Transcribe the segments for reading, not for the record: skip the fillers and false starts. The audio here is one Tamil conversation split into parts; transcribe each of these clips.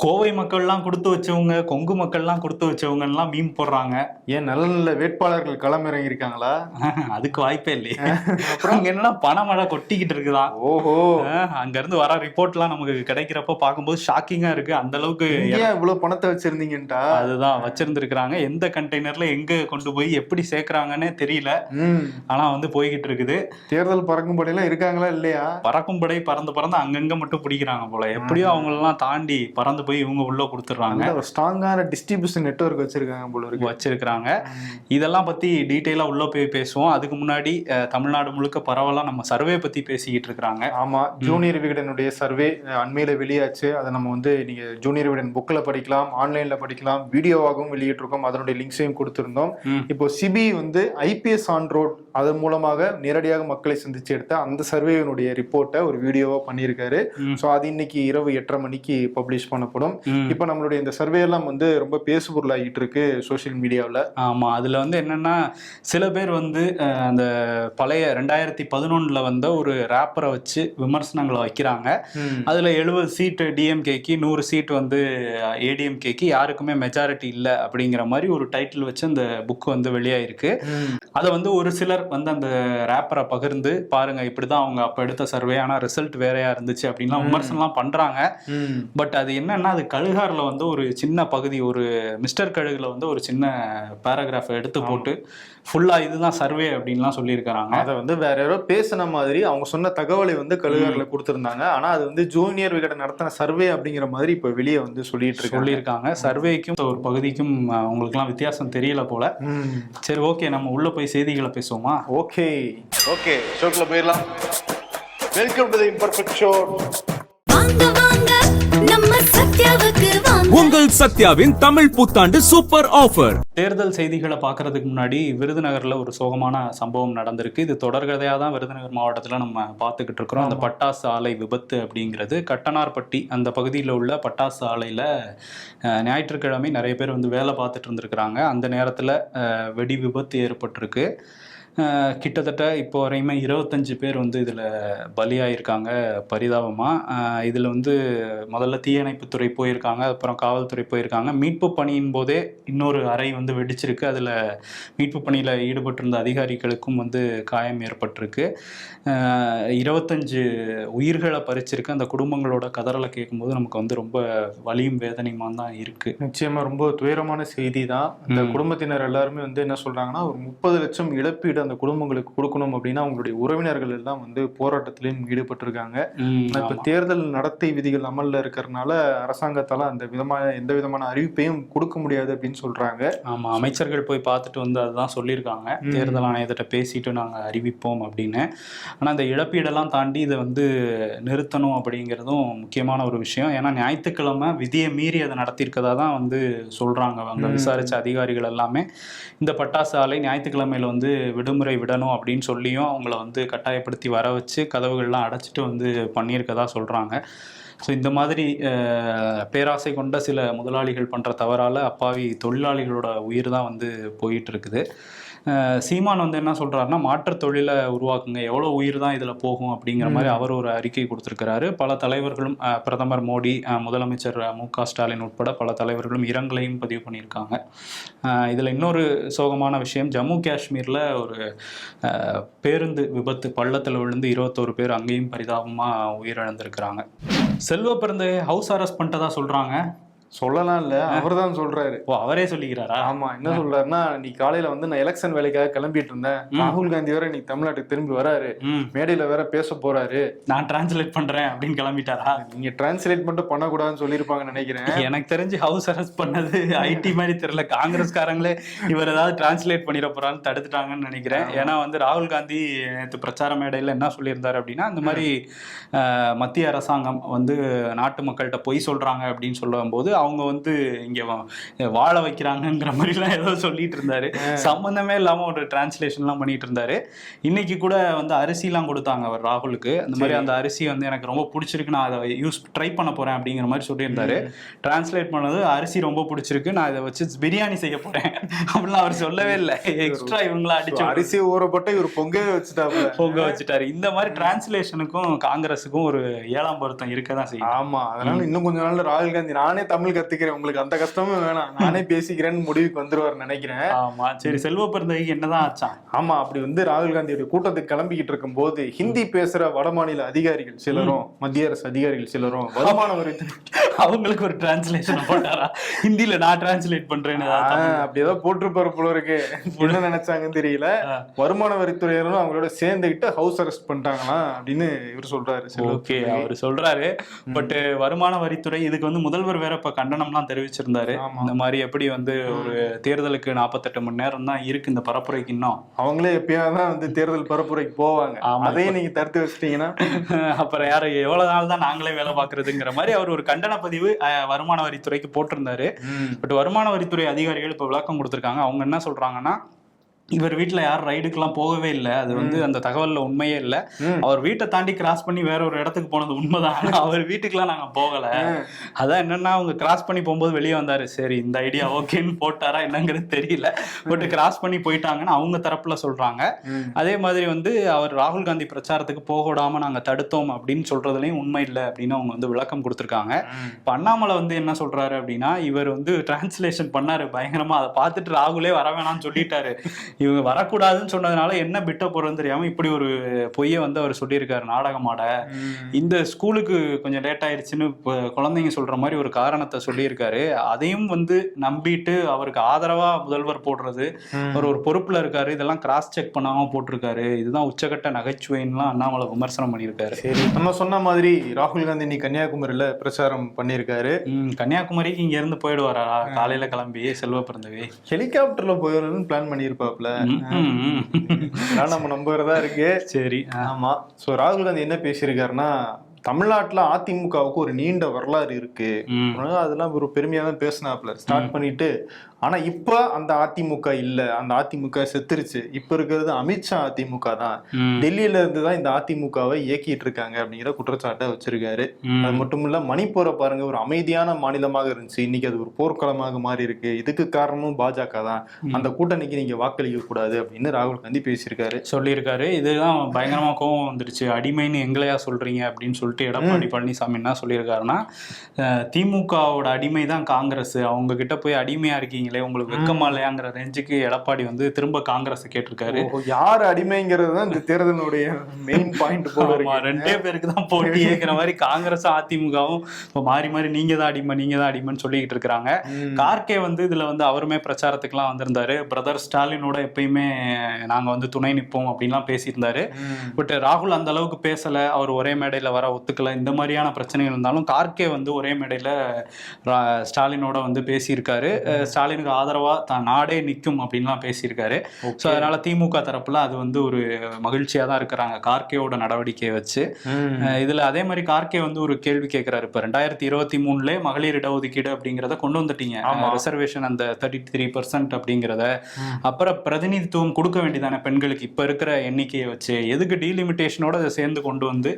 கோவை மக்கள்லாம் கொடுத்து வச்சவங்க, கொங்கு மக்கள்லாம் கொடுத்து வச்சவங்கலாம் மீம் போடுறாங்க. ஏன் நல்ல நல்ல வேட்பாளர்கள் களமிறங்கி இருக்காங்களா? அதுக்கு வாய்ப்பே இல்லையே. அப்புறம் அங்க என்னன்னா பணமழை கொட்டிக்கிட்டு இருக்குதான். ஓஹோ. அங்க இருந்து வர ரிப்போர்ட்லாம் நமக்கு கிடைக்கிறப்ப பார்க்கும்போது ஷாக்கிங்கா இருக்கு. அந்த அளவுக்கு ஏன் இவ்வளவு பணத்தை வச்சிருந்தீங்கன்ட்டா? அதுதான் வச்சிருந்திருக்கிறாங்க. எந்த கண்டெய்னர்ல எங்க கொண்டு போய் எப்படி சேர்க்கறாங்கன்னே தெரியல. ஆனா வந்து போய்கிட்டு இருக்குது. தேர்தல் பறக்கும் படையெல்லாம் இருக்காங்களா இல்லையா? பறக்கும் படை பறந்து பறந்து அங்கங்க மட்டும் பிடிக்கிறாங்க போல. எப்படியோ அவங்களெல்லாம் தாண்டி பறந்து போய் இவங்க உள்ள கொடுத்துறாங்க. ஒரு ஸ்ட்ராங்கான டிஸ்ட்ரிபியூஷன் நெட்வொர்க் வச்சிருக்காங்க போல இருக்கு. வச்சிருக்காங்க. இதெல்லாம் பத்தி டீட்டெயிலா உள்ள போய் பேசுவோம். அதுக்கு முன்னாடி தமிழ்நாடு முழுக்க பரவலா நம்ம சர்வே பத்தி பேசிக்கிட்டு இருக்காங்க. ஆமா, ஜூனியர் விகடனுடைய சர்வே அண்மையில வெளியாச்சு. அதை நம்ம வந்து நீங்க ஜூனியர் விகடன் புக்ல படிக்கலாம், ஆன்லைன்ல படிக்கலாம், வீடியோவாகவும் வெளியிட்டிருக்கோம். அதனுடைய லிங்க்ஸையும் கொடுத்திருந்தோம். இப்போ சிபி வந்து ஐபிஎஸ் ஆன் ரோட் அதன் மூலமாக நேரடியாக மக்களை சந்திச்சு எடுத்த அந்த சர்வேனுடைய ரிப்போர்ட்டை ஒரு வீடியோவா பண்ணியிருக்காரு. ஸோ அது இன்னைக்கு இரவு 8:30 மணிக்கு பப்ளிஷ் பண்ணப்படும். இப்ப நம்மளுடைய இந்த சர்வே எல்லாம் வந்து ரொம்ப பேசுபொருளாகிட்டு இருக்கு சோசியல் மீடியாவில். ஆமா, அதுல வந்து என்னன்னா சில பேர் வந்து அந்த பழைய 2011 வந்த ஒரு ரேப்பரை வச்சு விமர்சனங்களை வைக்கிறாங்க. அதுல 70 சீட் டிஎம்கேக்கு, 100 சீட் வந்து ஏடிஎம்கேக்கு, யாருக்குமே மெஜாரிட்டி இல்லை அப்படிங்கிற மாதிரி ஒரு டைட்டில் வச்சு அந்த புக் வந்து வெளியாயிருக்கு. அதை வந்து ஒரு சிலர் வந்து அந்த ரேப்பரை பகிர்ந்து பாருங்க இப்படிதான் அவங்க அப்ப எடுத்த சர்வே, ஆனா ரிசல்ட் வேறையா இருந்துச்சு அப்படின்லாம் விமர்சனம்லாம் பண்றாங்க. பட் அது என்னன்னா அது கழுகாரில் வந்து ஒரு சின்ன பகுதி, ஒரு மிஸ்டர் கழுகுல வந்து ஒரு சின்ன பேராகிராஃபை எடுத்து போட்டு ஃபுல்லா இதுதான் சர்வே அப்படின்லாம் சொல்லியிருக்காங்க. அதை வந்து வேற யாரோ பேசின மாதிரி அவங்க சொன்ன தகவலை வந்து கழுகாரில் கொடுத்துருந்தாங்க. ஆனா அது வந்து ஜூனியர் விகடன் நடத்தின சர்வே அப்படிங்கிற மாதிரி இப்ப வெளியே வந்து சொல்லியிருக்காங்க. சர்வேக்கும் ஒரு பகுதிக்கும் உங்களுக்குலாம் வித்தியாசம் தெரியல போல. சரி, ஓகே, நம்ம உள்ள போய் செய்திகளை பேசுவோமா? ஓகே ஷோக்குள்ள போயிடலாம். Welcome to the imperfect show. உங்கள் சத்யாவின் தமிழ் புத்தாண்டு சூப்பர் ஆஃபர். தேர்தல் செய்திகளை பார்க்கறதுக்கு முன்னாடி விருதுநகர்ல ஒரு சோகமான சம்பவம் நடந்திருக்கு. இது தொடர்கதையா தான் விருதுநகர் மாவட்டத்தில் நம்ம பார்த்துக்கிட்டு இருக்கிறோம். அந்த பட்டாசு ஆலை விபத்து அப்படிங்கிறது கட்டனார்பட்டி அந்த பகுதியில் உள்ள பட்டாசு ஆலையில் ஞாயிற்றுக்கிழமை நிறைய பேர் வந்து வேலை பார்த்துட்டு இருந்திருக்கிறாங்க. அந்த நேரத்தில் வெடி விபத்து ஏற்பட்டிருக்கு. கிட்டத்தட்ட இப்போ வரையுமே 25 பேர் வந்து இதில் பலியாயிருக்காங்க பரிதாபமாக. இதில் வந்து முதல்ல தீயணைப்புத்துறை போயிருக்காங்க, அப்புறம் காவல்துறை போயிருக்காங்க. மீட்பு பணியின் போதே இன்னொரு அறை வந்து வெடிச்சிருக்கு. அதில் மீட்பு பணியில் ஈடுபட்டிருந்த அதிகாரிகளுக்கும் வந்து காயம் ஏற்பட்டிருக்கு. 25 உயிர்களை பறிச்சிருக்கு. அந்த குடும்பங்களோட கதறலை கேட்கும்போது நமக்கு வந்து ரொம்ப வலியும் வேதனையுமா தான் இருக்கு. நிச்சயமா ரொம்ப துயரமான செய்தி தான். அந்த குடும்பத்தினர் எல்லாருமே வந்து என்ன சொல்றாங்கன்னா, ஒரு 30 லட்சம் இழப்பீடு அந்த குடும்பங்களுக்கு கொடுக்கணும் அப்படின்னு அவங்களுடைய உறவினர்கள் எல்லாம் வந்து போராட்டத்திலையும் ஈடுபட்டிருக்காங்க. இப்ப தேர்தல் நடத்தை விதிகள் அமல்ல இருக்கிறதுனால அரசாங்கத்தால எந்த விதமான அறிவிப்பையும் கொடுக்க முடியாது அப்படின்னு சொல்றாங்க. ஆமா, அமைச்சர்கள் போய் பார்த்துட்டு வந்து அதுதான் சொல்லியிருக்காங்க. தேர்தல் ஆணையத்திட்ட பேசிட்டு நாங்கள் அறிவிப்போம் அப்படின்னு. ஆனால் அந்த இழப்பீடெல்லாம் தாண்டி இதை வந்து நிறுத்தணும் அப்படிங்கிறதும் முக்கியமான ஒரு விஷயம். ஏன்னா ஞாயிற்றுக்கிழமை விதியை மீறி அதை நடத்தியிருக்கதா தான் வந்து சொல்றாங்க. அங்கே விசாரிச்ச அதிகாரிகள் எல்லாமே இந்த பட்டாசு ஆலை ஞாயிற்றுக்கிழமையில வந்து விடுமுறை விடணும் அப்படின்னு சொல்லியும் அவங்கள வந்து கட்டாயப்படுத்தி வர வச்சு கதவுகள்லாம் அடைச்சிட்டு வந்து பண்ணியிருக்கதா சொல்கிறாங்க. ஸோ இந்த மாதிரி பேராசை கொண்ட சில முதலாளிகள் பண்ணுற தவறால் அப்பாவி தொழிலாளிகளோட உயிர் தான் வந்து போயிட்டு இருக்குது. சீமான் வந்து என்ன சொல்கிறாருன்னா, மாற்றுத் தொழிலை உருவாக்குங்க, எவ்வளோ உயிர் தான் இதில் போகும் அப்படிங்கிற மாதிரி அவர் ஒரு அறிக்கை கொடுத்துருக்கிறாரு. பல தலைவர்களும் பிரதமர் மோடி, முதலமைச்சர் மு.க. ஸ்டாலின் உட்பட பல தலைவர்களும் இரங்கலையும் பதிவு பண்ணியிருக்காங்க. இதில் இன்னொரு சோகமான விஷயம், ஜம்மு காஷ்மீரில் ஒரு பேருந்து விபத்து, பள்ளத்தில் விழுந்து 21 பேர் அங்கேயும் பரிதாபமாக உயிரிழந்திருக்கிறாங்க. செல்வ பிறந்த ஹவுஸ் அரெஸ்ட் பண்ணிட்டதா சொல்கிறாங்க. சொல்லலாம் இல்ல, அவர் தான் சொல்றாரு. ஓ, அவரே சொல்லிக்கிறாரா? ஆமா, என்ன சொல்றாருன்னா, நீ காலையில வந்து நான் எலெக்ஷன் வேலைக்காக கிளம்பிட்டு இருந்தேன், ராகுல் காந்தி வேற நீ தமிழ்நாட்டுக்கு திரும்பி வராரு, மேடையில வேற பேச போறாரு, நான் டிரான்ஸ்லேட் பண்றேன் அப்படின்னு கிளம்பிட்டாரா? நீங்க டிரான்ஸ்லேட் மட்டும் பண்ணக்கூடாதுன்னு சொல்லியிருப்பாங்கன்னு நினைக்கிறேன். எனக்கு தெரிஞ்சு ஹவுஸ் அரெஸ்ட் பண்ணது ஐடி மாதிரி தெரியல, காங்கிரஸ்காரங்களே இவர் ஏதாவது டிரான்ஸ்லேட் பண்ணிட போறான்னு தடுத்துட்டாங்கன்னு நினைக்கிறேன். ஏன்னா வந்து ராகுல் காந்தி நேற்று பிரச்சார மேடையில் என்ன சொல்லியிருந்தாரு அப்படின்னா, இந்த மாதிரி மத்திய அரசாங்கம் வந்து நாட்டு மக்கள்கிட்ட பொய் சொல்றாங்க அப்படின்னு சொல்லும் போது அவங்க வந்து இங்க வாழ வைக்கிறாங்கங்கிற மாதிரிலாம் ஏதோ சொல்லிட்டு இருந்தாரு. சம்பந்தமே இல்லாம ஒரு டிரான்ஸ்லேஷன்லாம் பண்ணிட்டு இருந்தாரு. இன்னைக்கு கூட வந்து அரிசிலாம் கொடுத்தாங்க அவர் ராகுலுக்கு. அந்த மாதிரி அந்த அரிசி வந்து எனக்கு ரொம்ப பிடிச்சிருக்கு, நான் அதை ட்ரை பண்ண போறேன் அப்படிங்கிற மாதிரி சொல்லியிருந்தாரு. டிரான்ஸ்லேட் பண்ணது அரிசி ரொம்ப பிடிச்சிருக்கு, நான் இதை வச்சு பிரியாணி செய்ய போறேன் அப்படிலாம் அவர் சொல்லவே இல்லை. எக்ஸ்ட்ரா இவங்களா அடிச்சு அரிசி ஊறப்பட்ட இவர் பொங்க வச்சுட்டாரு. இந்த மாதிரி டிரான்ஸ்லேஷனுக்கும் காங்கிரஸுக்கும் ஒரு 7ஆம் பொருத்தம் இருக்கதான் செய்யும். ஆமா, அதனால இன்னும் கொஞ்ச நாள்ல ராகுல் காந்தி நானே தமிழ் கத்துக்கிறேன், உங்களுக்கு அந்த கஷ்டமும் வேணாம், நானே பேசிக்கிறேன்னு முடிவுக்கு வந்துருவார் நினைக்கிறேன். ஆமா, சரி. செல்வ பிறந்தகைக்கு என்னதான் ஆச்சான்? ஆமா, அப்படி வந்து ராகுல் காந்தியோட கூட்டத்துக்கு கிளம்பிக்கிட்டு இருக்கும் போது ஹிந்தி பேசுற வட மாநில அதிகாரிகள் சிலரும், மத்திய அரசு அதிகாரிகள் சிலரும் வருமான வரி அவங்களுக்கு ஒரு டிரான்ஸ்லேஷன் போட்டாரா ஹிந்தில? நான் டிரான்ஸ்லேட் பண்றேன்னு அப்படி ஏதோ போட்டிருப்பாரு போல இருக்கு. என்ன நினைச்சாங்கன்னு தெரியல. வருமான வரித்துறையினரும் அவங்களோட சேர்ந்துகிட்டு ஹவுஸ் அரெஸ்ட் பண்ணிட்டாங்களாம் அப்படின்னு இவர் சொல்றாரு. ஓகே, அவர் சொல்றாரு. பட் வருமான வரித்துறை இதுக்கு வந்து முதல்வர் வேற இப்ப கண்டனம்லாம் தெரிவிச்சிருந்தாரு. இந்த மாதிரி எப்படி வந்து ஒரு தேர்தலுக்கு 48 மணி நேரம் தான் இருக்கு இந்த பரப்புரைக்கு, இன்னும் அவங்களே எப்பயாதான் வந்து தேர்தல் பரப்புரைக்கு போவாங்க, அதையும் நீங்க தடுத்து வச்சிட்டீங்கன்னா அப்புறம் யாரு எவ்வளவு நாள் தான் நாங்களே வேலை பாக்குறதுங்கிற மாதிரி அவர் ஒரு கண்டன பதிவு வருமான வரித்துறைக்கு போட்டிருந்தாரு. பட் வருமான வரித்துறை அதிகாரிகள் இப்ப விளக்கம் கொடுத்திருக்காங்க. அவங்க என்ன சொல்றாங்கன்னா, இவர் வீட்டுல யாரும் ரைடுக்கெல்லாம் போகவே இல்லை, அது வந்து அந்த தகவல்ல உண்மையே இல்லை. அவர் வீட்டை தாண்டி கிராஸ் பண்ணி வேற ஒரு இடத்துக்கு போனது உண்மைதான், அவர் வீட்டுக்குலாம் நாங்க போகல. அதான் என்னன்னா, அவங்க கிராஸ் பண்ணி போகும்போது வெளியே வந்தாரு, சரி இந்த ஐடியா ஓகேன்னு போட்டாரா என்னங்கிறது தெரியல. பட் கிராஸ் பண்ணி போயிட்டாங்கன்னு அவங்க தரப்புல சொல்றாங்க. அதே மாதிரி வந்து அவர் ராகுல் காந்தி பிரச்சாரத்துக்கு போக விடாம நாங்க தடுத்தோம் அப்படின்னு சொல்றதுலயும் உண்மை இல்லை அப்படின்னு அவங்க வந்து விளக்கம் கொடுத்திருக்காங்க. இப்ப அண்ணாமலை வந்து என்ன சொல்றாரு அப்படின்னா, இவர் வந்து டிரான்ஸ்லேஷன் பண்ணாரு பயங்கரமா, அதை பார்த்துட்டு ராகுலே வர வேணாம்னு சொல்லிட்டாரு. இவங்க வரக்கூடாதுன்னு சொன்னதுனால என்ன பிட்ட போறதுன்னு தெரியாம இப்படி ஒரு பொய்யை வந்து அவர் சொல்லியிருக்காரு நாடகமாட. இந்த ஸ்கூலுக்கு கொஞ்சம் லேட் ஆயிடுச்சுன்னு குழந்தைங்க சொல்ற மாதிரி ஒரு காரணத்தை சொல்லியிருக்காரு. அதையும் வந்து நம்பிட்டு அவருக்கு ஆதரவா முதல்வர் போடுறது, அவர் ஒரு பொறுப்புல இருக்காரு, இதெல்லாம் கிராஸ் செக் பண்ணாம போட்டிருக்காரு. இதுதான் உச்சகட்ட நகைச்சுவைன்னுலாம் அண்ணாமலை விமர்சனம் பண்ணியிருக்காரு. சரி, நம்ம சொன்ன மாதிரி ராகுல் காந்தி இன்னைக்கு கன்னியாகுமரியில பிரச்சாரம் பண்ணியிருக்காரு. கன்னியாகுமரிக்கு இங்க இருந்து போயிடுவாரா காலையில கிளம்பி செல்வ பிறந்தவே? ஹெலிகாப்டர்ல போயிடணும்னு பிளான் பண்ணியிருப்பாப்ல, நம்ம நம்புறதா இருக்கு. சரி, ஆமா. சோ ராகுல் காந்தி என்ன பேசியிருக்காருன்னா, தமிழ்நாட்டுல அதிமுகவுக்கு ஒரு நீண்ட வரலாறு இருக்கு, அதெல்லாம் ஒரு பெருமையா தான் பேசினாப்ல ஸ்டார்ட் பண்ணிட்டு. ஆனா இப்ப அந்த அதிமுக இல்ல, அந்த அதிமுக செத்துருச்சு, இப்ப இருக்கிறது அமித்ஷா அதிமுக தான், டெல்லியில இருந்துதான் இந்த அதிமுகவை இயக்கிட்டு இருக்காங்க அப்படிங்கிற குற்றச்சாட்டை வச்சிருக்காரு. அது மட்டும் இல்ல, மணிப்பூரை பாருங்க, ஒரு அமைதியான மாநிலமாக இருந்துச்சு, இன்னைக்கு அது ஒரு போர்க்களமாக மாறி இருக்கு, இதுக்கு காரணமும் பாஜக தான், அந்த கூட்டணிக்கு நீங்க வாக்களிக்க கூடாது அப்படின்னு ராகுல் காந்தி பேசியிருக்காரு, சொல்லியிருக்காரு. இதுதான் பயங்கரமா கோவம் வந்துருச்சு. அடிமைன்னு எங்களையா சொல்றீங்க அப்படின்னு சொல்லிட்டு எடப்பாடி பழனிசாமி என்ன சொல்லியிருக்காருன்னா, திமுகவோட அடிமை தான் காங்கிரஸ், அவங்க கிட்ட போய் அடிமையா இருக்கீங்களே, உங்களுக்கு வெக்கமா இல்லையாங்கிற ரேஞ்சுக்கு எடப்பாடி வந்து திரும்ப காங்கிரஸ் கேட்டிருக்காரு. யார் அடிமைங்கிறது தான் இந்த தேர்தலுடைய மெயின் பாயிண்ட் போல. ரெண்டே பேருக்கு தான் போட்டி ஏற்கிற மாதிரி காங்கிரஸ் அதிமுகவும் இப்போ மாறி மாறி நீங்க தான் அடிமை நீங்க தான் அடிமைன்னு சொல்லிக்கிட்டு இருக்கிறாங்க. கார்கே வந்து இதுல வந்து அவருமே பிரச்சாரத்துக்குலாம் வந்திருந்தாரு. பிரதர் ஸ்டாலினோட எப்பயுமே நாங்க வந்து துணை நிற்போம் அப்படின்லாம் பேசியிருந்தாரு. பட் ராகுல் அந்த அளவுக்கு பேசல, அவர் ஒரே மேடையில வர ஒத்துக்கல, இந்த மாதிரியான பிரச்சனைகள் இருந்தாலும் கார்கே வந்து ஒரே மேடையில ஸ்டாலினோட வந்து பேசியிருக்காரு. ஸ்டாலினுக்கு ஆதரவா தான் நாடே நிற்கும் அப்படின்லாம் பேசியிருக்காரு. ஸோ அதனால திமுக தரப்புல அது வந்து ஒரு மகிழ்ச்சியா தான் இருக்கிறாங்க கார்கேவோட நடவடிக்கையை வச்சு. இதுல அதே மாதிரி கார்கே வந்து ஒரு கேள்வி கேட்கிறாரு, இப்ப 2023 மகளிர் இடஒதுக்கீடு அப்படிங்கிறத கொண்டு வந்துட்டீங்க, ரிசர்வேஷன் அந்த 33% அப்படிங்கிறத, அப்புறம் பிரதிநிதித்துவம் கொடுக்க வேண்டியதான பெண்களுக்கு இப்ப இருக்கிற எண்ணிக்கையை வச்சு, எதுக்கு டீலிமிட்டேஷனோட அதை சேர்ந்து கொண்டு வந்து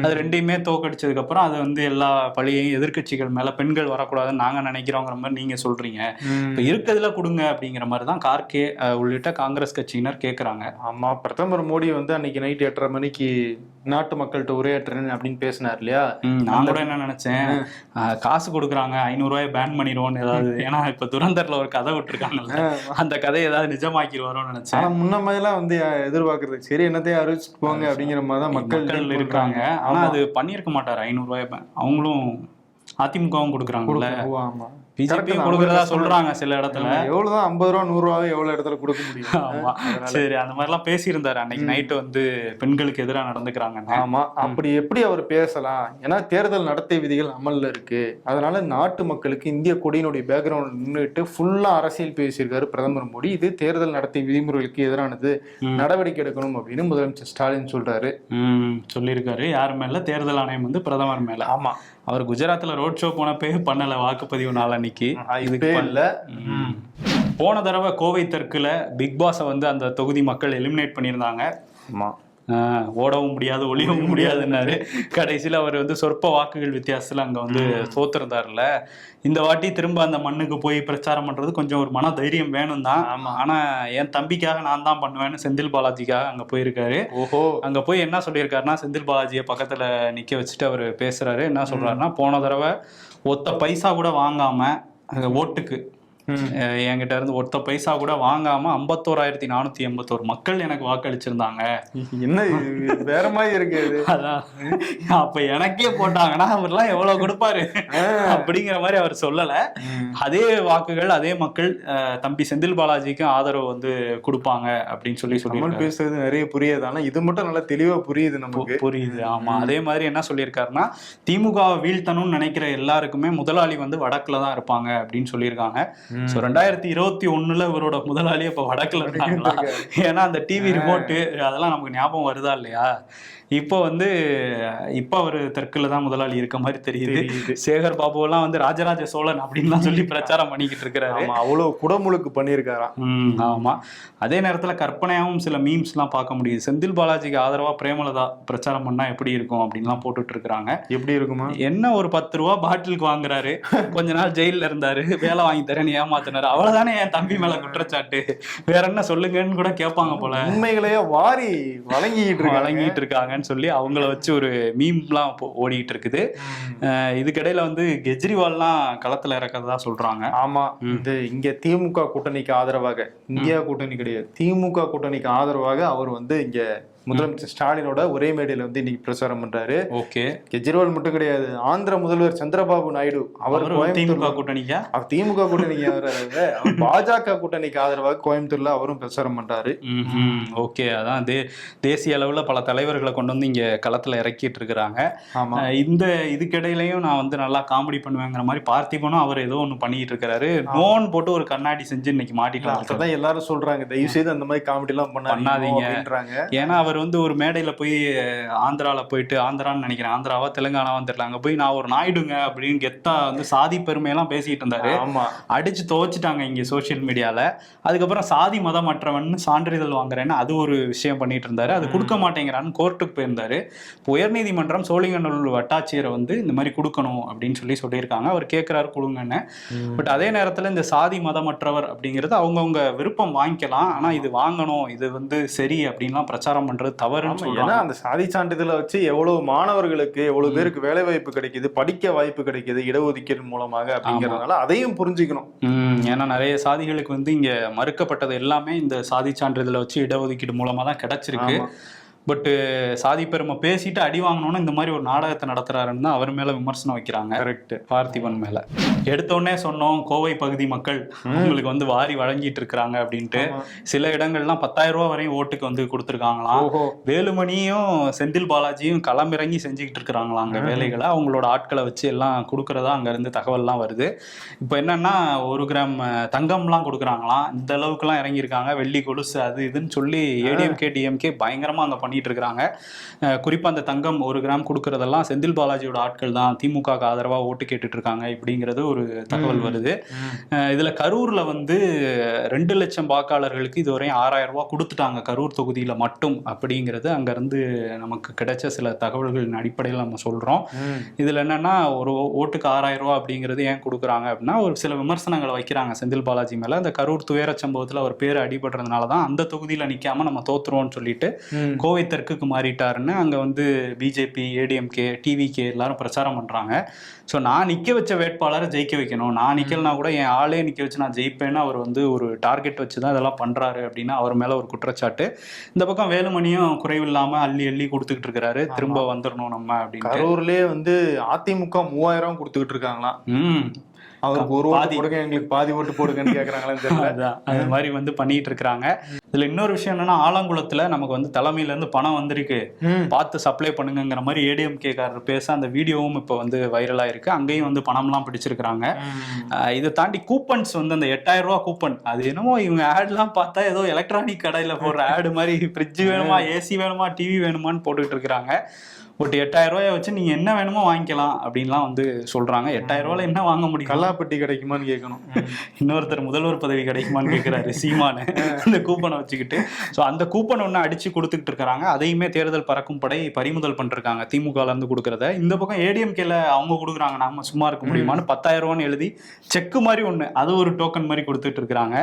அது ரெண்டையுமே தோக்கடிச்சதுக்கு அப்புறம் அது வந்து எல்லா பழியையும் எதிர்கட்சிகள் மேல பெண்கள் வரக்கூடாதுன்னு நாங்க நினைக்கிறோங்கிற மாதிரி நீங்க சொல்றீங்க, இப்ப இருக்கிறதுல கொடுங்க அப்படிங்கிற மாதிரி தான் கார்கே உள்ளிட்ட காங்கிரஸ் கட்சியினர் கேட்கறாங்க. ஆமா, பிரதமர் மோடி வந்து அன்னைக்கு நைட் 8:30 மணிக்கு நாட்டு மக்கள்கிட்ட உரையாற்றுறேன் அப்படின்னு பேசினார் இல்லையா? நான் கூட என்ன நினைச்சேன், காசு கொடுக்குறாங்க 500 ரூபாய் பேன் பண்ணிடுவோம் ஏதாவது, ஏன்னா இப்ப துரந்தர்ல ஒரு கதை விட்டுருக்காங்கல்ல, அந்த கதையை ஏதாவது நிஜமாக்கிடுவாரோன்னு நினைச்சேன். ஆனா முன்ன மாதிரிலாம் வந்து எதிர்பார்க்கறது சரி என்னத்தையும் அறிவிச்சுட்டு போங்க அப்படிங்கிற மாதிரி தான் மக்கள் இருக்காங்க. ஆனா அது பண்ணியிருக்க மாட்டாரு 500 ரூபாய் பேன். அவங்களும் அதிமுகவும் கொடுக்குறாங்கல்ல, பிஜேபியும் கொடுக்கறதா சொல்றாங்க சில இடத்துல. எவ்வளவுதான் 50 ரூபா 100 ரூபாவே எவ்வளவு இடத்துல கொடுக்க முடியும்? ஆமா, சரி, அந்த மாதிரி எல்லாம் பேசியிருந்தாரு அன்னைக்கு நைட்டு வந்து பெண்களுக்கு எதிராக நடந்துக்கிறாங்க. ஆமா, அப்படி எப்படி அவர் பேசலாம்? ஏன்னா தேர்தல் நடத்தை விதிகள் அமல்ல இருக்கு, அதனால நாட்டு மக்களுக்கு இந்திய கொடியினுடைய பேக்ரவுண்ட் நின்றுட்டு ஃபுல்லா அரசியல் பேசியிருக்காரு பிரதமர் மோடி. இது தேர்தல் நடத்தை விதிமுறைகளுக்கு எதிரானது, நடவடிக்கை எடுக்கணும் அப்படின்னு முதலமைச்சர் ஸ்டாலின் சொல்றாரு. சொல்லியிருக்காரு. யார் மேல? தேர்தல் ஆணையம் வந்து பிரதமர் மேல. ஆமா, அவர் குஜராத்ல ரோட் ஷோ போனப்பே பண்ணல வாக்குப்பதிவு நாள் அன்னைக்கு. இதுக்கு இல்ல. போன தடவை கோவை தெற்குல பிக் பாஸை வந்து அந்த தொகுதி மக்கள் எலிமினேட் பண்ணியிருந்தாங்க. ஆமா, ஓடவும் முடியாது ஒளியவும் முடியாதுன்னாரு. கடைசியில் அவர் வந்து சொற்ப வாக்குகள் வித்தியாசத்தில் அங்கே வந்து தோத்துருந்தார்ல. இந்த வாட்டி திரும்ப அந்த மண்ணுக்கு போய் பிரச்சாரம் பண்றது கொஞ்சம் ஒரு மன தைரியம் வேணும் தான். ஆனா என் தம்பிக்காக நான் தான் பண்ணுவேன்னு செந்தில் பாலாஜிக்காக அங்க போயிருக்காரு. ஓஹோ. அங்க போய் என்ன சொல்லியிருக்காருன்னா, செந்தில் பாலாஜியை பக்கத்துல நிக்க வச்சுட்டு அவர் பேசுறாரு. என்ன சொல்றாருன்னா, போன தடவை ஒத்த பைசா கூட வாங்காம ஓட்டுக்கு என்கிட்ட இருந்து ஒத்த பைசா கூட வாங்காம 51,481 மக்கள் எனக்கு வாக்களிச்சிருந்தாங்க. என்ன வேற மாதிரி இருக்கு. அதான் அப்ப எனக்கே போட்டாங்கன்னா அவர்லாம் எவ்வளவு கொடுப்பாரு அப்படிங்கிற மாதிரி அவர் சொல்லல. அதே வாக்குகள் அதே மக்கள் தம்பி செந்தில் பாலாஜிக்கு ஆதரவு வந்து கொடுப்பாங்க அப்படின்னு சொல்லி பேசுறது நிறைய புரியுது. ஆனா இது மட்டும் நல்லா தெளிவா புரியுது, நமக்கு புரியுது. ஆமா, அதே மாதிரி என்ன சொல்லியிருக்காருன்னா, திமுகவை வீழ்த்தணும்னு நினைக்கிற எல்லாருக்குமே முதலாளி வந்து வடக்குல தான் இருப்பாங்க அப்படின்னு சொல்லியிருக்காங்க. 2021 இவரோட முதலாளி அப்ப வடக்குல இருந்தாங்களா? ஏன்னா அந்த டிவி ரிமோட்டு அதெல்லாம் நமக்கு ஞாபகம் வருதா இல்லையா? இப்போ அவரு தெற்குல தான் முதலாளி இருக்க மாதிரி தெரியுது. சேகர் பாபு எல்லாம் வந்து ராஜராஜ சோழன் அப்படின்லாம் சொல்லி பிரச்சாரம் பண்ணிக்கிட்டு இருக்கிறாரு. அவ்வளவு குடமுழுக்கு பண்ணியிருக்காராம். ஆமா. அதே நேரத்துல கற்பனையாவும் சில மீம்ஸ் எல்லாம் பார்க்க முடியுது. செந்தில் பாலாஜிக்கு ஆதரவா பிரேமலதா பிரச்சாரம் பண்ணா எப்படி இருக்கும் அப்படின்லாம் போட்டுட்டு இருக்கிறாங்க. எப்படி இருக்குமா? என்ன ஒரு 10 ரூபா பாட்டிலுக்கு வாங்குறாரு, கொஞ்ச நாள் ஜெயில இருந்தாரு, வேலை வாங்கி தரேன்னு ஏமாத்தினாரு, அவ்வளவுதானே என் தம்பி மேல குற்றச்சாட்டு, வேற என்ன சொல்லுங்கன்னு கூட கேட்பாங்க போல. உண்மைகளையே வாரி வழங்கிட்டு இருக்காங்க சொல்லி அவங்கள வச்சு ஒரு மீம்லாம் ஓடிட்டு இருக்குது. இதுக்கிடையில வந்து கெஜ்ரிவால்லாம் களத்துல இறக்கறதா சொல்றாங்க. ஆமா, இது இங்க திமுக கூட்டணிக்கு ஆதரவாக, இந்தியா கூட்டணி கிடையாது, திமுக கூட்டணிக்கு ஆதரவாக அவர் வந்து இங்க முதலமைச்சர் ஸ்டாலினோட ஒரே மேடையில வந்து இன்னைக்கு பிரச்சாரம் பண்றாரு. ஓகே. கெஜ்ரிவால் மட்டும் கிடையாது, ஆந்திர முதல்வர் சந்திரபாபு நாயுடு அவர் திமுக கூட்டணிக்கா? திமுக கூட்டணிக்கு பாஜக கூட்டணிக்கு ஆதரவாக கோயம்புத்தூர்ல அவரும் பிரச்சாரம் பண்றாரு. ஓகே. அதான் தேசிய அளவுல பல தலைவர்களை கொண்டு வந்து இங்க களத்துல இறக்கிட்டு இருக்கிறாங்க. ஆமா. இந்த இதுக்கிடையிலையும் நான் வந்து நல்லா காமெடி பண்ணுவேங்கிற மாதிரி பார்த்திபனும் அவர் ஏதோ ஒண்ணு பண்ணிட்டு இருக்காரு. நோன் போட்டு ஒரு கண்ணாடி செஞ்சு இன்னைக்கு மாட்டிட்டு எல்லாரும் சொல்றாங்க, தயவு செய்து அந்த மாதிரி காமெடி எல்லாம் பண்ணாதீங்க. ஏன்னா அவர் வந்து ஒரு மேடையில போய் ஆந்திரால போயிட்டு, ஆந்திரான்னு நினைக்கிறேன், ஆந்திராவா தெலுங்கானாவா தெரியல, அங்க போய் நான் ஒரு நாயுடுங்க அப்படின்னு கெத்தா வந்து சாதி பெருமையெல்லாம் பேசிட்டு இருந்தாரு. அடிச்சு துவச்சிட்டாங்க இங்க சோசியல் மீடியால. அதுக்கப்புறம் சாதி மதமற்றவன் சான்றிதழ் வாங்குறேன்னு அது ஒரு விஷயம் பண்ணிட்டு இருந்தாரு. அது கொடுக்க மாட்டேங்கிறான்னு கோர்ட்டுக்கு போயிருந்தாரு. உயர்நீதிமன்றம் சோழிங்கநல்லூர் வட்டாட்சியரை வந்து இந்த மாதிரி கொடுக்கணும் அப்படின்னு சொல்லியிருக்காங்க. அவர் கேட்கிறாரு கொடுங்கன்னு. பட் அதே நேரத்துல இந்த சாதி மதமற்றவர் அப்படிங்கிறது அவங்கவுங்க விருப்பம் வாங்கிக்கலாம். ஆனா இது வாங்கணும், இது வந்து சரி அப்படின்லாம் பிரச்சாரம் பண்றது தவறுன்னு சொல்றாங்க. அந்த சாதி சான்றிதழை வச்சு எவ்வளவு மாணவர்களுக்கு எவ்வளவு பேருக்கு வேலை வாய்ப்பு கிடைக்குது, படிக்க வாய்ப்பு கிடைக்குது இடஒதுக்கீடு மூலமாக அப்படிங்கறதுனால அதையும் புரிஞ்சுக்கணும். ஏன்னா நிறைய சாதிகளுக்கு வந்து இங்க மறுக்கப்பட்டது எல்லாமே இந்த சாதி சான்றிதழை வச்சு இடஒதுக்கீடு மூலமா தான் கிடைச்சிருக்கு. பட் சாதி பெருமை பேசிட்டு அடி வாங்கணும்னு இந்த மாதிரி ஒரு நாடகத்தை நடத்துறாருன்னு தான் அவர் மேல விமர்சனம் வைக்கிறாங்க. கரெக்ட். பார்த்திபன் மேல எடுத்தோடனே சொன்னோம், கோவை பகுதி மக்கள் உங்களுக்கு வந்து வாரி வழங்கிட்டு இருக்கிறாங்க அப்படின்ட்டு. சில இடங்கள்லாம் 10,000 ரூபாய் வரையும் ஓட்டுக்கு வந்து கொடுத்துருக்காங்களாம். வேலுமணியும் செந்தில் பாலாஜியும் களமிறங்கி செஞ்சுக்கிட்டு இருக்கிறாங்களாம் அங்க வேலைகளை. அவங்களோட ஆட்களை வச்சு எல்லாம் கொடுக்கறதா அங்க இருந்து தகவல்லாம் வருது. இப்போ என்னன்னா 1 கிராம் தங்கம்லாம் கொடுக்குறாங்களாம். இந்த அளவுக்குலாம் இறங்கியிருக்காங்க. வெள்ளி கொலுசு அது இதுன்னு சொல்லி ஏடிஎம்கே டிஎம்கே பயங்கரமா அங்க பண்ணிட்டு இருக்காங்க. குறிப்பா அந்த தங்கம் 1 கிராம் கொடுக்கறதெல்லாம் செந்தில் பாலாஜியோட ஆட்கள் தான் திமுக ஆதரவா ஓட்டு கேட்டுட்டு இருக்காங்க இப்படிங்கிறது ஒரு தகவல் வருது. இதுல கரூர்ல வந்து 2 லட்சம் வாக்காளர்களுக்கு இதுவரையும் 6,000 ரூபாய் கொடுத்துட்டாங்க கரூர் தொகுதியில மட்டும் அப்படிங்கிறது அங்க இருந்து நமக்கு கிடைச்ச சில தகவல்களின் அடிப்படையில் நம்ம சொல்றோம். இதுல என்னன்னா ஒரு ஓட்டுக்கு 6,000 ரூபாய் அப்படிங்கிறது ஏன் கொடுக்குறாங்க அப்படின்னா ஒரு சில விமர்சனங்களை வைக்கிறாங்க செந்தில் பாலாஜி மேல. அந்த கரூர் துயர சம்பவத்துல அவர் பேர் அடிபடுறதுனாலதான் அந்த தொகுதியில நிக்காம நம்ம தோத்துருவோம்னு சொல்லிட்டு கோவை தெற்குக்கு மாறிட்டாருன்னு அங்க வந்து பிஜேபி, ஏடிஎம்கே, டிவிகே எல்லாரும் பிரச்சாரம் பண்றாங்க. ஸோ நான் நிக்க வச்ச வேட்பாளரை ஜெயிக்க வைக்கணும், நான் நிக்கலனா கூட என் ஆளே நிக்க வச்சு நான் ஜெயிப்பேன்னு அவர் வந்து ஒரு டார்கெட் வச்சுதான் இதெல்லாம் பண்றாரு அப்படின்னு அவர் மேல ஒரு குற்றச்சாட்டு. இந்த பக்கம் வேலுமணியும் குறைவில்லாம அள்ளி அள்ளி கொடுத்துக்கிட்டு இருக்காரு, திரும்ப வந்துடணும் நம்ம அப்படின்னு. கரூர்லயே வந்து அதிமுக 3,000 கொடுத்துக்கிட்டு இருக்காங்களாம். அவருக்கு ஒரு ஓட்டு போடுங்க, எங்களுக்கு பாதி ஓட்டு போடுங்கன்னு கேக்குறாங்களான்னு தெரியல. அது மாதிரி வந்து பண்ணிட்டு இருக்காங்க. இதுல இன்னொரு விஷயம் என்னன்னா, ஆலங்குளத்துல நமக்கு வந்து தலைமையில இருந்து பணம் வந்திருக்கு, பார்த்து சப்ளை பண்ணுங்கிற மாதிரி ஏடிஎம்கே காரர் பேச அந்த வீடியோவும் இப்ப வந்து வைரலா இருக்கு. அங்கேயும் வந்து பணம்லாம் பிடிச்சிருக்காங்க. இதை தாண்டி கூப்பன்ஸ் வந்து அந்த 8,000 ரூபாய் கூப்பன், அது என்னமோ இவங்க ஆட்லாம் பார்த்தா ஏதோ எலக்ட்ரானிக் கடையில போடுற ஆடு மாதிரி ஃப்ரிட்ஜ் வேணுமா, ஏசி வேணுமா, டிவி வேணுமான்னு போட்டுக்கிட்டு இருக்கிறாங்க. ஒரு 8,000 ரூபாயை வச்சு நீங்க என்ன வேணுமோ வாங்கிக்கலாம் அப்படின்லாம் வந்து சொல்றாங்க. 8,000 ரூபாயில என்ன வாங்க முடியும்? கல்லாப்பட்டி கிடைக்குமான்னு கேட்கணும். இன்னொருத்தர் முதல்வர் பதவி கிடைக்குமான்னு கேட்கிறாரு சீமானு அந்த கூப்பனை வச்சுக்கிட்டு. ஸோ அந்த கூப்பன் ஒன்று அடிச்சு கொடுத்துக்கிட்டு இருக்கிறாங்க. அதையுமே தேர்தல் பறக்கும் படை பறிமுதல் பண்ணிருக்காங்க திமுகல இருந்து கொடுக்கறத. இந்த பக்கம் ஏடிஎம்கேல அவங்க கொடுக்குறாங்க, நாம சும்மா இருக்க முடியுமான்னு 10,000 ரூபான்னு எழுதி செக்கு மாதிரி ஒண்ணு, அது ஒரு டோக்கன் மாதிரி கொடுத்துட்டு இருக்காங்க.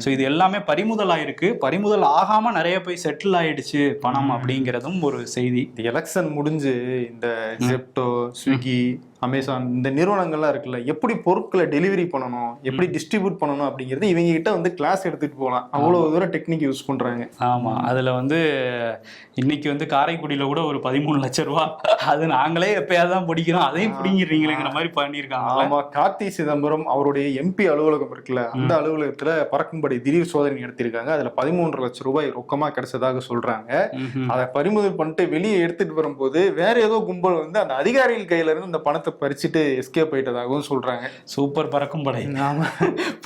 ஸோ இது எல்லாமே பறிமுதல் ஆயிருக்கு. பறிமுதல் ஆகாம நிறைய போய் செட்டில் ஆயிடுச்சு பணம் அப்படிங்கிறதும் ஒரு செய்தி. எலெக்ஷன் முடிஞ்சு இந்த ஜெப்டோ, ஸ்விக்கி, அமேசான் இந்த நிறுவனங்கள்லாம் இருக்குல்ல, எப்படி பொருட்களை டெலிவரி பண்ணணும், எப்படி டிஸ்ட்ரிபியூட் பண்ணணும் அப்படிங்கிறது இவங்க கிட்ட வந்து கிளாஸ் எடுத்துட்டு போகலாம். அவ்வளவு தூரம் டெக்னிக் யூஸ் பண்றாங்க. ஆமா, அதுல வந்து இன்னைக்கு வந்து காரைக்குடியில கூட ஒரு 13 லட்சம் ரூபாய், அது நாங்களே எப்பயாவது தான் பிடிக்கிறோம், அதையும் பிடிங்கிறீங்களேங்கிற மாதிரி பண்ணிருக்காங்க. ஆமா, கார்த்தி சிதம்பரம் அவருடைய எம்பி அலுவலகம் இருக்குல்ல, அந்த அலுவலகத்துல பறக்கும்படி திடீர் சோதனை நடத்திருக்காங்க. அதுல 13 லட்சம் ரூபாய் ரொக்கமா கிடைச்சதாக சொல்றாங்க. அதை பறிமுதல் பண்ணிட்டு வெளியே எடுத்துட்டு வரும்போது வேற ஏதோ கும்பல் வந்து அந்த அதிகாரிகள் கையில இருந்து அந்த பணத்தை பறிச்சுட்டு எஸ்கேப் ஆயிட்டதாகவும் சொல்றாங்க. சூப்பர் பறக்கும் படை.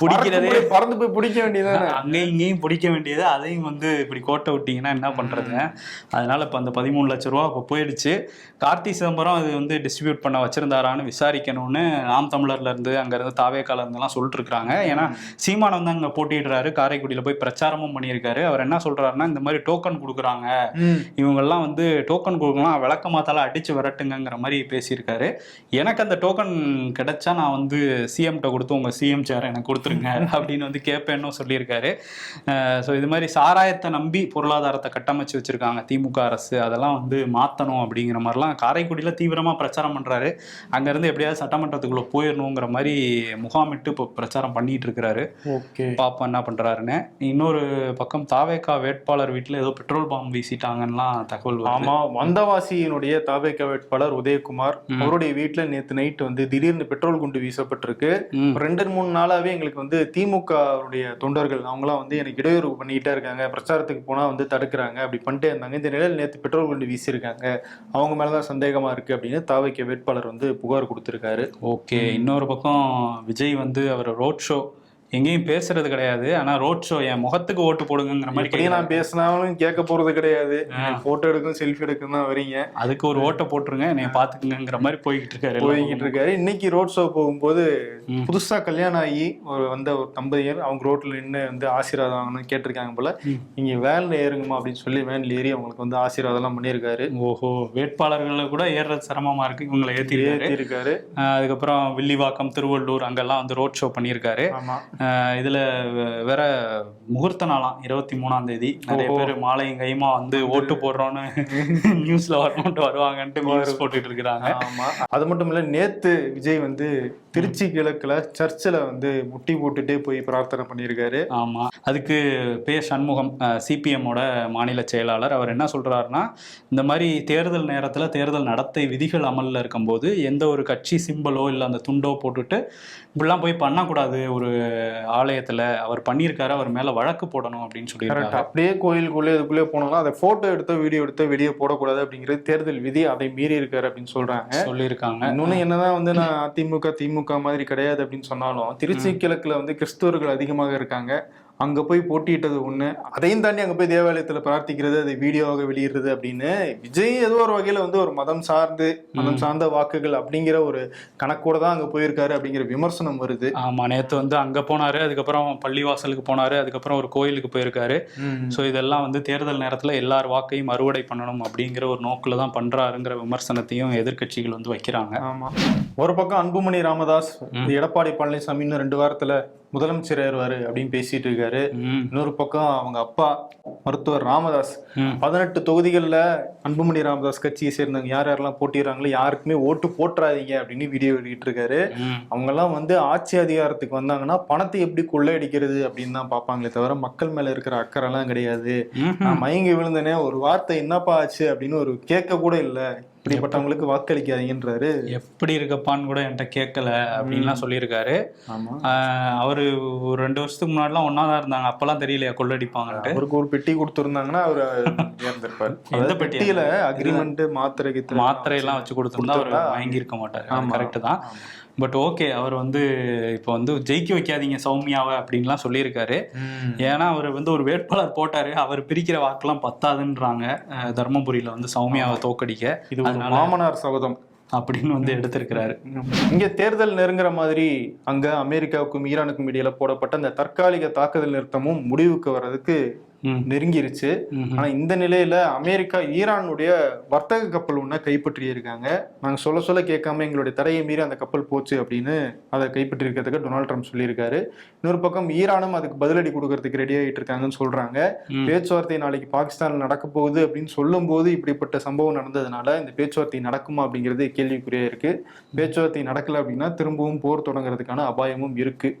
பிடிக்கிறதே பறந்து போய் பிடிக்க வேண்டியது, அங்கேயும் இங்கேயும் பிடிக்க வேண்டியது, அதையும் வந்து இப்படி கோட்டை விட்டீங்கன்னா என்ன பண்றதுங்க? அதனால இப்ப அந்த 13 லட்சம் ரூபா இப்ப போயிடுச்சு. கார்த்தி சிதம்பரம் அது வந்து டிஸ்ட்ரிபியூட் பண்ண வச்சிருந்தாரான்னு விசாரிக்கணும்னு நாம் தமிழர்ல இருந்து அங்க இருந்து தாவேக்கால இருந்தெல்லாம் சொல்லிட்டு இருக்காங்க. ஏன்னா சீமான் வந்து அங்க போட்டிடுறாரு, காரைக்குடியில போய் பிரச்சாரமும் பண்ணியிருக்காரு. அவர் என்ன சொல்றாருன்னா, இந்த மாதிரி டோக்கன் கொடுக்குறாங்க, இவங்க எல்லாம் வந்து டோக்கன் கொடுக்கலாம், விளக்கமாத்தால அடிச்சு விரட்டுங்கிற மாதிரி பேசியிருக்காரு. எனக்கு அந்த டோக்கன் கிடைச்சா நான் வந்து சிஎம்கிட்ட கொடுத்து உங்க சிஎம் சேர் எனக்கு கொடுத்துருங்க அப்படின்னு வந்து கேட்பேன்னு சொல்லியிருக்காரு. ஸோ இது மாதிரி சாராயத்தை நம்பி பொருளாதாரத்தை கட்டமைச்சு வச்சிருக்காங்க திமுக அரசு, அதெல்லாம் வந்து மாற்றணும் அப்படிங்கிற மாதிரிலாம் காரைக்குடியில் தீவிரமாக பிரச்சாரம் பண்ணுறாரு. அங்கேருந்து எப்படியாவது சட்டமன்றத்துக்குள்ளே போயிடணுங்கிற மாதிரி முகாமிட்டு இப்போ பிரச்சாரம் பண்ணிட்டு இருக்கிறாரு. ஓகே, பாப்பா என்ன பண்ணுறாருன்னு. இன்னொரு பக்கம் தாவேக்கா வேட்பாளர் வீட்டில் ஏதோ பெட்ரோல் பாம்பு வீசிட்டாங்கலாம் தகவல். ஆமா, வந்தவாசியினுடைய தாவேக்கா வேட்பாளர் உதயகுமார் அவருடைய வீட்டுல நேத்து நைட் வந்து திடீர்னு பெட்ரோல் குண்டு வீசப்பட்டிருக்கு. 2-3 நாளாவே எங்களுக்கு வந்து திமுக தொண்டர்கள் அவங்களாம் வந்து எனக்கு இடையூறு பண்ணிக்கிட்டே இருக்காங்க, பிரச்சாரத்துக்கு போனா வந்து தடுக்கிறாங்க, அப்படி பண்ணிட்டே இருந்தாங்க. இந்த நிலையில் நேற்று பெட்ரோல் குண்டு வீசியிருக்காங்க, அவங்க மேலதான் சந்தேகமா இருக்கு அப்படின்னு தாவேக்கா வேட்பாளர் வந்து புகார் கொடுத்திருக்காரு. ஓகே, இன்னொரு பக்கம் விஜய் வந்து அவர் ரோட் ஷோ எங்கேயும் பேசுறது கிடையாது, ஆனா ரோட் ஷோ என் முகத்துக்கு ஓட்டு போடுங்கிற மாதிரி நான் பேசினாலும் கேட்க போறது கிடையாது, போட்டோ எடுக்கும் செல்ஃபி எடுக்கும் தான் வரீங்க, அதுக்கு ஒரு ஓட்டை போட்டுருங்க என்னைய பாத்துக்குங்கிற மாதிரி போய்கிட்டு இருக்காரு. இன்னைக்கு ரோட் ஷோ போகும்போது புதுசா கல்யாணம் ஆகி ஒரு தம்பதியர் அவங்க ரோட்ல நின்று வந்து ஆசீர்வாதம் வாங்கணும்னு கேட்டிருக்காங்க போல. நீங்க வேன்ல ஏறுங்கம்மா அப்படின்னு சொல்லி வேன்ல ஏறி அவங்களுக்கு வந்து ஆசீர்வாதம் எல்லாம் பண்ணியிருக்காரு. ஓஹோ, வேட்பாளர்களை கூட ஏறுறது சிரமமா இருக்கு, இவங்களை ஏற்றிருக்காரு. அதுக்கப்புறம் வில்லிவாக்கம், திருவள்ளூர் அங்கெல்லாம் வந்து ரோட் ஷோ பண்ணியிருக்காரு. ஆமா, இதுல வேற முகூர்த்த நாளாம் 23ஆம் தேதி. நிறைய பேர் மாலையும் கைமா வந்து ஓட்டு போடுறோன்னு நியூஸ்ல வரணும்ட்டு வருவாங்கன்ட்டு நியூஸ் போட்டுட்டு இருக்கிறாங்க. ஆமா, அது மட்டும் இல்ல, நேத்து விஜய் வந்து திருச்சி கிழக்குல சர்ச்சில் வந்து முட்டி போட்டுட்டே போய் பிரார்த்தனை பண்ணியிருக்காரு. ஆமா, அதுக்கு பேர் சண்முகம், சிபிஎம்மோட மாநில செயலாளர், அவர் என்ன சொல்றாருன்னா, இந்த மாதிரி தேர்தல் நேரத்துல தேர்தல் நடத்தை விதிகள் அமல்ல இருக்கும்போது எந்த ஒரு கட்சி சிம்பலோ இல்லை அந்த துண்டோ போட்டுட்டு இப்படிலாம் போய் பண்ணக்கூடாது. ஒரு ஆலயத்துல அவர் பண்ணியிருக்காரு, அவர் மேல வழக்கு போடணும் அப்படின்னு சொல்லியிருக்காரு. அப்படியே கோயிலுக்குள்ளே இதுக்குள்ளே போனாலும் அதை போட்டோ எடுத்தோ வீடியோ எடுத்தோ வெளியே போடக்கூடாது அப்படிங்கிறது தேர்தல் விதி, அதை மீறி இருக்காரு அப்படின்னு சொல்லியிருக்காங்க. இன்னொன்னு என்னதான் வந்து நான் திமுக மாதிரி கிடையாது அப்படின்னு சொன்னாலும் திருச்சி கிழக்குல வந்து கிறிஸ்தவர்கள் அதிகமாக இருக்காங்க. அங்க போய் போட்டியிட்டது ஒண்ணு, அதையும் தாண்டி அங்க போய் தேவாலயத்துல பிரார்த்திக்கிறது, அதை வீடியோவாக வெளியிடுறது அப்படின்னு விஜய் ஏதோ ஒரு வகையில வந்து ஒரு மதம் சார்ந்த வாக்குகள் அப்படிங்கிற ஒரு கணக்கோட தான் அங்க போயிருக்காரு அப்படிங்கிற விமர்சனம் வருது. ஆமா, நேத்து வந்து அங்க போனாரு, அதுக்கப்புறம் பள்ளிவாசலுக்கு போனாரு, அதுக்கப்புறம் ஒரு கோயிலுக்கு போயிருக்காரு. ஸோ இதெல்லாம் வந்து தேர்தல் நேரத்துல எல்லார் வாக்கையும் அறுவடை பண்ணணும் அப்படிங்கிற ஒரு நோக்கில தான் பண்றாருங்கிற விமர்சனத்தையும் எதிர்கட்சிகள் வந்து வைக்கிறாங்க. ஆமா, ஒரு பக்கம் அன்புமணி ராமதாஸ் எடப்பாடி பழனிசாமி இன்னும் 2 வாரத்துல முதலமைச்சர் ஏறுவாரு அப்படின்னு பேசிட்டு இருக்காரு. இன்னொரு பக்கம் அவங்க அப்பா மருத்துவர் ராமதாஸ் 18 தொகுதிகளில் அன்புமணி ராமதாஸ் கட்சியை சேர்ந்தவங்க யார் யாரெல்லாம் போட்டிடுறாங்களோ யாருக்குமே ஓட்டு போட்டுறாதீங்க அப்படின்னு வீடியோ வெளியிட்டு இருக்காரு. அவங்க எல்லாம் வந்து ஆட்சி அதிகாரத்துக்கு வந்தாங்கன்னா பணத்தை எப்படி கொள்ளையடிக்கிறது அப்படின்னு தான் பார்ப்பாங்களே தவிர மக்கள் மேல இருக்கிற அக்கறை எல்லாம் கிடையாது. நான் மயங்கி விழுந்தனே, ஒரு வார்த்தை என்னப்பா ஆச்சு அப்படின்னு ஒரு கேட்க கூட இல்லை, இப்படிப்பட்டவங்களுக்கு வாக்களிக்காதீங்கன்றாரு. எப்படி இருக்கப்பான்னு கூட என்கிட்ட கேட்கல அப்படின்லாம் சொல்லியிருக்காரு. அவரு ஒரு 2 வருஷத்துக்கு முன்னாடிலாம் ஒன்னாதான் இருந்தாங்க, அப்பெல்லாம் தெரியலையா கொள்ளடிப்பாங்கன்ட்டு. அவருக்கு ஒரு பெட்டி கொடுத்துருந்தாங்கன்னா அவரு இறந்திருப்பாரு. எந்த பெட்டியில அக்ரிமெண்ட் மாத்திரை எல்லாம் வச்சு கொடுத்துருந்தா அவர் வாங்கி இருக்க மாட்டாரு. கரெக்ட் தான். பட் ஓகே, அவர் வந்து இப்போ வந்து ஜெயிக்க வைக்காதீங்க சௌமியாவை அப்படின்லாம் சொல்லியிருக்காரு. ஏன்னா அவர் வந்து ஒரு வேட்பாளர் போட்டாரு, அவர் பிரிக்கிற வாக்கெல்லாம் பத்தாதுன்றாங்க தர்மபுரியில வந்து சௌமியாவை தோக்கடிக்க. இது மாமனார் சபதம் அப்படின்னு வந்து எடுத்திருக்கிறாரு. இங்க தேர்தல் நெருங்குற மாதிரி அங்க அமெரிக்காவுக்கும் ஈரானுக்கும் இடையில போடப்பட்ட அந்த தற்காலிக தாக்குதல் நிறுத்தமும் முடிவுக்கு வர்றதுக்கு நெருங்கிருச்சு. ஆனா இந்த நிலையில அமெரிக்கா ஈரானுடைய வர்த்தக கப்பல் ஒண்ண கைப்பற்றி இருக்காங்க. நாங்க சொல்ல கேட்காம எங்களுடைய தடையை மீறி அந்த கப்பல் போச்சு அப்படின்னு அதை கைப்பற்றி இருக்கிறதுக்கு டொனால்ட் ட்ரம்ப் சொல்லியிருக்காரு. இன்னொரு பக்கம் ஈரானும் அதுக்கு பதிலடி கொடுக்கறதுக்கு ரெடி ஆகிட்டு இருக்காங்கன்னு சொல்றாங்க. பேச்சுவார்த்தை நாளைக்கு பாகிஸ்தான்ல நடக்க போகுது அப்படின்னு சொல்லும் போது இப்படிப்பட்ட சம்பவம் நடந்ததுனால இந்த பேச்சுவார்த்தை நடக்குமா அப்படிங்கிறது கேள்விக்குறியா இருக்கு. பேச்சுவார்த்தை நடக்கல அப்படின்னா திரும்பவும் போர் தொடங்குறதுக்கான அபாயமும் இருக்கு.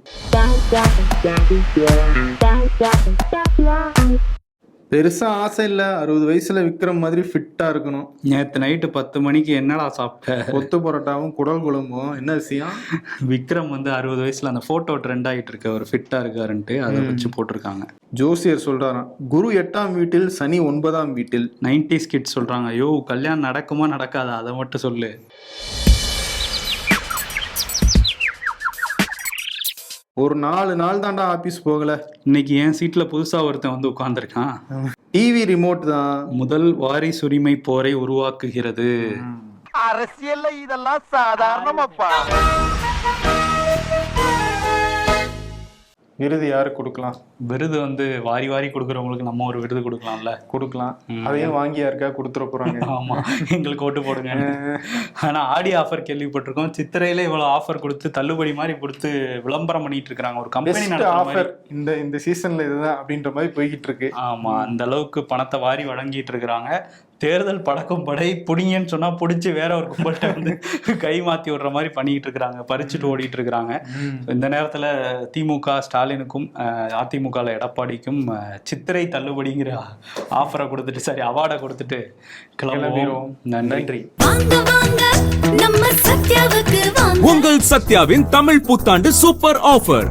பெருசா ஆசை இல்ல, 60 வயசுல விக்ரம் மாதிரி ஃபிட்டா இருக்கணும். நேற்று நைட்டு 10 மணிக்கு என்னடா சாப்பிட்ட? கொத்து பரோட்டாவும் குடல் குழம்பும். என்ன விஷயம்? விக்ரம் வந்து 60 வயசுல அந்த போட்டோ ட்ரெண்ட் ஆகிட்டு இருக்க, ஒரு ஃபிட்டா இருக்காருன்ட்டு அதை வச்சு போட்டிருக்காங்க. ஜோசியர் சொல்றாராம், குரு 8ஆம் வீட்டில், சனி 9ஆம் வீட்டில். 90s கிட்ஸ் சொல்றாங்க, ஐயோ கல்யாணம் நடக்குமா நடக்காதா அதை மட்டும் சொல்லு. ஒரு 4 நாள் தாண்டா ஆபீஸ் போகல. இன்னைக்கு என் சீட்ல புதுசா ஒருத்தன் வந்து உட்கார்ந்துருக்கான். டிவி ரிமோட் தான் முதல் வாரிசுரிமை போரை உருவாக்குகிறது. அரசியல்ல இதெல்லாம் சாதாரணமாப்பா. விருது யாருக்கு கொடுக்கலாம்? விருது வந்து வாரி வாரி கொடுக்குறவங்களுக்கு நம்ம ஒரு விருது கொடுக்கலாம்ல. கொடுக்கலாம். அதையும் வாங்கி யாருக்கா கொடுத்துட போறாங்க. ஆமா, எங்களுக்கு ஓட்டு போடுங்க. ஆனா ஆடி ஆஃபர் கேள்விப்பட்டிருக்கோம். சித்திரையில இவ்வளவு ஆஃபர் கொடுத்து தள்ளுபடி மாதிரி கொடுத்து விளம்பரம் பண்ணிட்டு இருக்காங்க. ஒரு கம்பெனி ஆஃபர் இந்த சீசன்ல இதுதான் அப்படின்ற மாதிரி போய்கிட்டு இருக்கு. ஆமா, அந்த அளவுக்கு பணத்தை வாரி வழங்கிட்டு இருக்கிறாங்க. தேர்தல் படக்கும் படை புடிங்கன்னு சொன்னா புடிச்சு வேற ஒரு கும்பல்கிட்ட வந்து கை மாத்தி விடுற மாதிரி பண்ணிட்டு இருக்கிறாங்க, பறிச்சுட்டு ஓடிட்டு இருக்கிறாங்க. இந்த நேரத்துல திமுக ஸ்டாலினுக்கும் அதிமுக எடப்பாடிக்கும் சித்திரை தள்ளுபடிங்கிற ஆஃபரை கொடுத்துட்டு, சரி அவார்டை கொடுத்துட்டு கிளம்புவோம். நன்றி. உங்கள் சத்யாவின் தமிழ் புத்தாண்டு சூப்பர் ஆஃபர்.